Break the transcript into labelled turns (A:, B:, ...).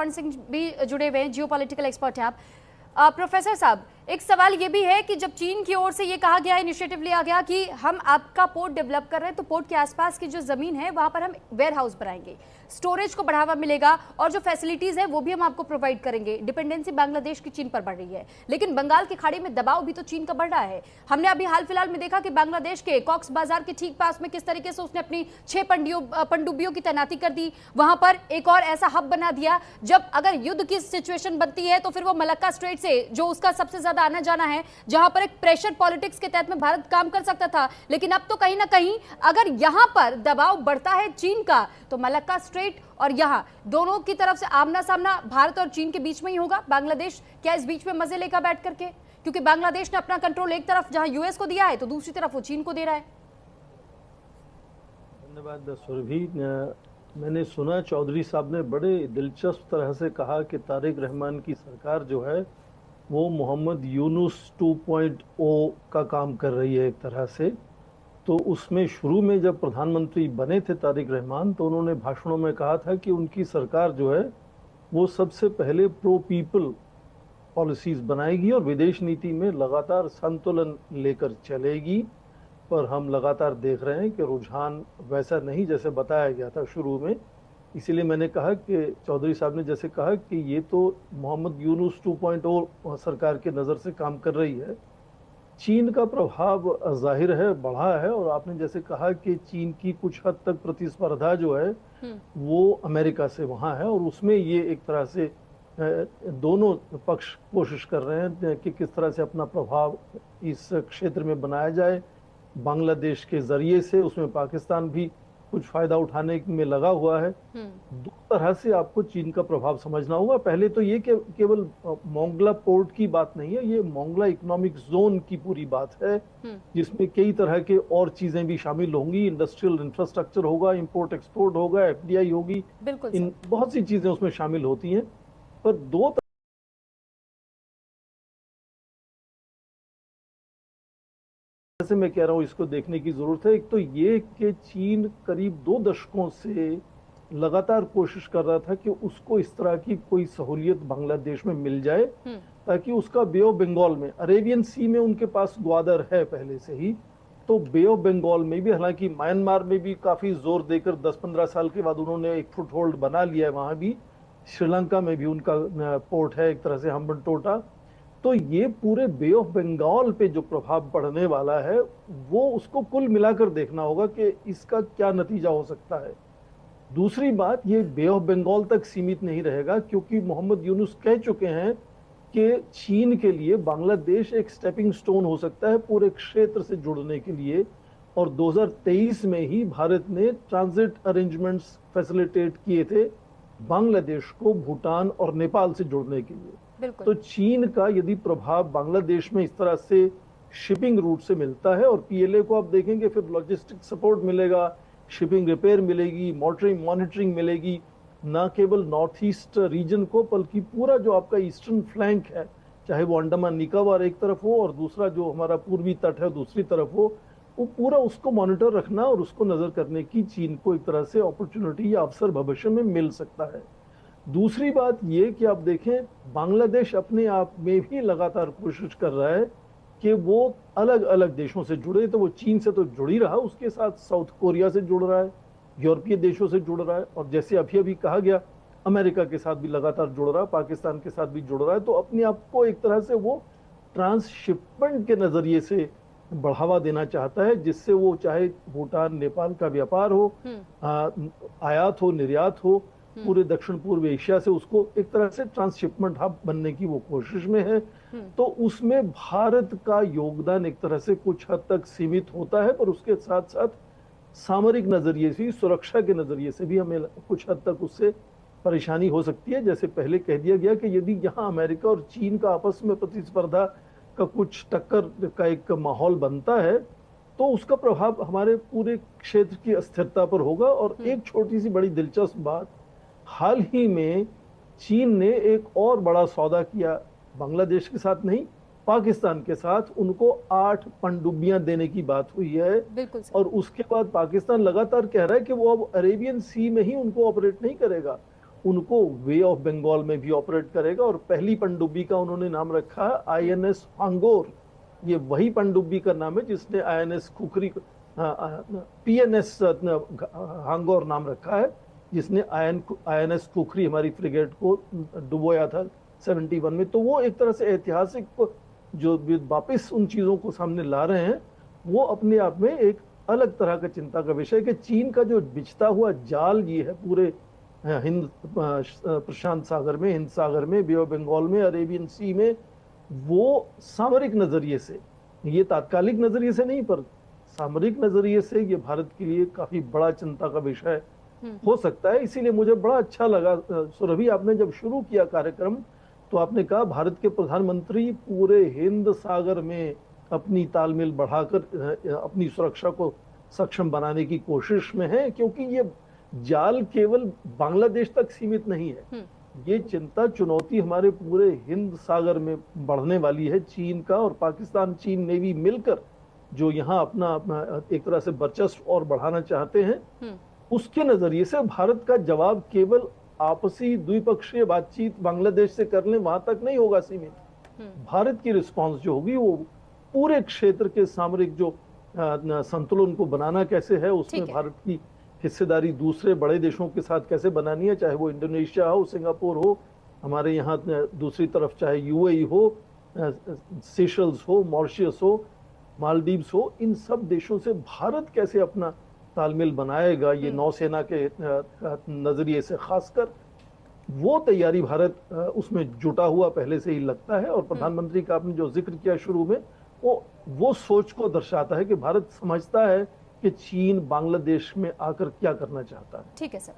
A: चौहान सिंह भी जुड़े हुए हैं, जियोपॉलिटिकल एक्सपर्ट हैं आप। प्रोफेसर साहब, एक सवाल ये भी है कि जब चीन की ओर से ये कहा गया, इनिशिएटिव लिया गया कि हम आपका पोर्ट डेवलप कर रहे हैं, तो पोर्ट के आसपास की जो जमीन है वहां पर हम वेयर हाउस बनाएंगे, स्टोरेज को बढ़ावा मिलेगा और जो फैसिलिटीज है वो भी हम आपको प्रोवाइड करेंगे। डिपेंडेंसी बांग्लादेश की चीन पर बढ़ रही है, लेकिन बंगाल की खाड़ी में दबाव भी तो चीन का बढ़ रहा है। हमने अभी हाल फिलहाल में देखा कि बांग्लादेश के कॉक्स बाजार के ठीक पास में किस तरीके से उसने अपनी 6 पनडुब्बियों की तैनाती कर दी, वहां पर एक और ऐसा हब बना दिया। जब अगर युद्ध की सिचुएशन बनती है तो फिर वो मलक्का स्ट्रेट से, जो उसका सबसे ज्यादा आना जाना है, जहां पर एक प्रेशर पॉलिटिक्स के तहत में भारत काम कर सकता था, लेकिन अब तो कहीं ना कहीं अगर यहां पर दबाव बढ़ता है चीन का, तो मलक्का स्ट्रेट और यहां दोनों की तरफ से आमना सामना भारत और चीन के बीच में ही होगा। बांग्लादेश क्या इस बीच में मजे लेकर बैठ करके, क्योंकि बांग्लादेश ने अपना कंट्रोल एक तरफ जहां यूएस को दिया है तो दूसरी तरफ वो चीन को दे रहा है।
B: धन्यवाद सुरभि। मैंने सुना चौधरी साहब ने बड़े दिलचस्प तरह से कहा कि तारिक रहमान की सरकार जो है वो मोहम्मद यूनुस 2.0 का काम कर रही है एक तरह से। तो उसमें शुरू में जब प्रधानमंत्री बने थे तारिक रहमान, तो उन्होंने भाषणों में कहा था कि उनकी सरकार जो है वो सबसे पहले प्रो पीपल पॉलिसीज बनाएगी और विदेश नीति में लगातार संतुलन लेकर चलेगी। पर हम लगातार देख रहे हैं कि रुझान वैसा नहीं जैसे बताया गया था शुरू में। इसीलिए मैंने कहा कि चौधरी साहब ने जैसे कहा कि ये तो मोहम्मद यूनुस 2.0 सरकार के नज़र से काम कर रही है। चीन का प्रभाव जाहिर है बढ़ा है, और आपने जैसे कहा कि चीन की कुछ हद तक प्रतिस्पर्धा जो है वो अमेरिका से वहाँ है, और उसमें ये एक तरह से दोनों पक्ष कोशिश कर रहे हैं कि किस तरह से अपना प्रभाव इस क्षेत्र में बनाया जाए। बांग्लादेश के जरिए से उसमें पाकिस्तान भी कुछ फायदा उठाने में लगा हुआ है। दो तरह से आपको चीन का प्रभाव समझना होगा। पहले तो ये कि केवल मोंगला पोर्ट की बात नहीं है, ये मोंगला इकोनॉमिक जोन की पूरी बात है, जिसमें कई तरह के और चीजें भी शामिल होंगी। इंडस्ट्रियल इंफ्रास्ट्रक्चर होगा, इंपोर्ट एक्सपोर्ट होगा, एफडीआई होगी, इन बहुत सी चीजें उसमें शामिल होती हैं। पर दो जैसे मैं कह रहा हूँ इसको देखने की जरूरत है। एक तो ये कि चीन करीब 2 दशकों से लगातार कोशिश कर रहा था कि उसको इस तरह की कोई सहूलियत बांग्लादेश में मिल जाए, ताकि उसका बे ऑफ बंगाल में, अरेबियन सी में उनके पास ग्वादर है पहले से ही, तो बे ऑफ बंगाल में भी, हालांकि म्यांमार में भी काफी जोर देकर 10-15 साल के बाद उन्होंने एक फुट होल्ड बना लिया है वहां भी, श्रीलंका में भी उनका पोर्ट है एक तरह से हम्बनटोटा। तो ये पूरे बे ऑफ बंगाल पे जो प्रभाव पड़ने वाला है वो उसको कुल मिलाकर देखना होगा कि इसका क्या नतीजा हो सकता है। दूसरी बात, ये बे ऑफ बंगाल तक सीमित नहीं रहेगा, क्योंकि मोहम्मद यूनुस कह चुके हैं कि चीन के लिए बांग्लादेश एक स्टेपिंग स्टोन हो सकता है पूरे क्षेत्र से जुड़ने के लिए। और 2023 में ही भारत ने ट्रांजिट अरेंजमेंट्स फैसिलिटेट किए थे बांग्लादेश को भूटान और नेपाल से जुड़ने के लिए। तो चीन का यदि प्रभाव बांग्लादेश में इस तरह से शिपिंग रूट से मिलता है, और पीएलए को आप देखेंगे फिर लॉजिस्टिक सपोर्ट मिलेगा, शिपिंग रिपेयर मिलेगी, मॉनिटरिंग मिलेगी, ना केवल नॉर्थ ईस्ट रीजन को बल्कि पूरा जो आपका ईस्टर्न फ्लैंक है, चाहे वो अंडमान निकोबार एक तरफ हो और दूसरा जो हमारा पूर्वी तट है दूसरी तरफ हो, वो पूरा उसको मॉनिटर रखना और उसको नजर करने की चीन को एक तरह से अपॉर्चुनिटी या अवसर भविष्य में मिल सकता है। दूसरी बात ये कि आप देखें बांग्लादेश अपने आप में भी लगातार कोशिश कर रहा है कि वो अलग अलग देशों से जुड़े। तो वो चीन से तो जुड़ ही रहा, उसके साथ साउथ कोरिया से जुड़ रहा है, यूरोपीय देशों से जुड़ रहा है, और जैसे अभी अभी कहा गया अमेरिका के साथ भी लगातार जुड़ रहा है, पाकिस्तान के साथ भी जुड़ रहा है। तो अपने आप को एक तरह से वो ट्रांसशिपमेंट के नजरिए से बढ़ावा देना चाहता है, जिससे वो चाहे भूटान नेपाल का व्यापार हो, आयात हो, निर्यात हो, पूरे दक्षिण पूर्व एशिया से उसको एक तरह से ट्रांसशिपमेंट हब बनने की वो कोशिश में है। तो उसमें भारत का योगदान एक तरह से कुछ हद तक सीमित होता है, पर उसके साथ साथ सामरिक नजरिए से, सुरक्षा के नजरिए से भी हमें कुछ हद तक उससे परेशानी हो सकती है। जैसे पहले कह दिया गया कि यदि यहाँ अमेरिका और चीन का आपस में प्रतिस्पर्धा का कुछ टक्कर का एक माहौल बनता है तो उसका प्रभाव हमारे पूरे क्षेत्र की अस्थिरता पर होगा। और एक छोटी सी बड़ी दिलचस्प बात, हाल ही में चीन ने एक और बड़ा सौदा किया, बांग्लादेश के साथ नहीं पाकिस्तान के साथ, उनको 8 पनडुब्बियां देने की बात हुई है। और उसके बाद पाकिस्तान लगातार कह रहा है कि वो अब अरेबियन सी में ही उनको ऑपरेट नहीं करेगा, उनको वे ऑफ बंगाल में भी ऑपरेट करेगा। और पहली पनडुब्बी का उन्होंने नाम रखा है आईएनएस हांगोर। ये वही पनडुब्बी का नाम है जिसने आईएनएस खुखरी पीएनएस हांगोर नाम रखा है, जिसने आईएनएस खुखरी हमारी फ्रिगेट को डुबोया था 71 में। तो वो एक तरह से ऐतिहासिक जो वापस उन चीजों को सामने ला रहे हैं, वो अपने आप में एक अलग तरह का चिंता का विषय है कि चीन का जो बिछता हुआ जाल ये है पूरे हिंद प्रशांत सागर में, हिंद सागर में, बे ऑफ बंगाल में, अरेबियन सी में, वो सामरिक नजरिए से, ये तात्कालिक नजरिए से नहीं पर सामरिक नजरिए से ये भारत के लिए काफी बड़ा चिंता का विषय हो सकता है। इसीलिए मुझे बड़ा अच्छा लगा सुरभि, आपने जब शुरू किया कार्यक्रम तो आपने कहा भारत के प्रधानमंत्री पूरे हिंद सागर में अपनी तालमेल बढ़ाकर अपनी सुरक्षा को सक्षम बनाने की कोशिश में है, क्योंकि ये जाल केवल बांग्लादेश तक सीमित नहीं है। ये चिंता चुनौती हमारे पूरे हिंद सागर में बढ़ने वाली है। चीन का और पाकिस्तान चीन नेवी मिलकर जो यहाँ अपना एक तरह से वर्चस्व और बढ़ाना चाहते हैं, उसके नजरिए से भारत का जवाब केवल आपसी द्विपक्षीय बातचीत बांग्लादेश से कर लें वहां तक नहीं होगा सीमित। भारत की रिस्पांस जो होगी वो पूरे क्षेत्र के सामरिक जो संतुलन को बनाना कैसे है, उसमें भारत की हिस्सेदारी दूसरे बड़े देशों के साथ कैसे बनानी है, चाहे वो इंडोनेशिया हो, सिंगापुर हो, हमारे यहाँ दूसरी तरफ चाहे यूएई हो, सेशल्स हो, मॉरिशस हो, मालदीव्स हो, इन सब देशों से भारत कैसे अपना तालमेल बनाएगा, ये नौसेना के नजरिए से खासकर वो तैयारी भारत उसमें जुटा हुआ पहले से ही लगता है। और प्रधानमंत्री का आपने जो जिक्र किया शुरू में, वो सोच को दर्शाता है कि भारत समझता है कि चीन बांग्लादेश में आकर क्या करना चाहता है।
A: ठीक है सर।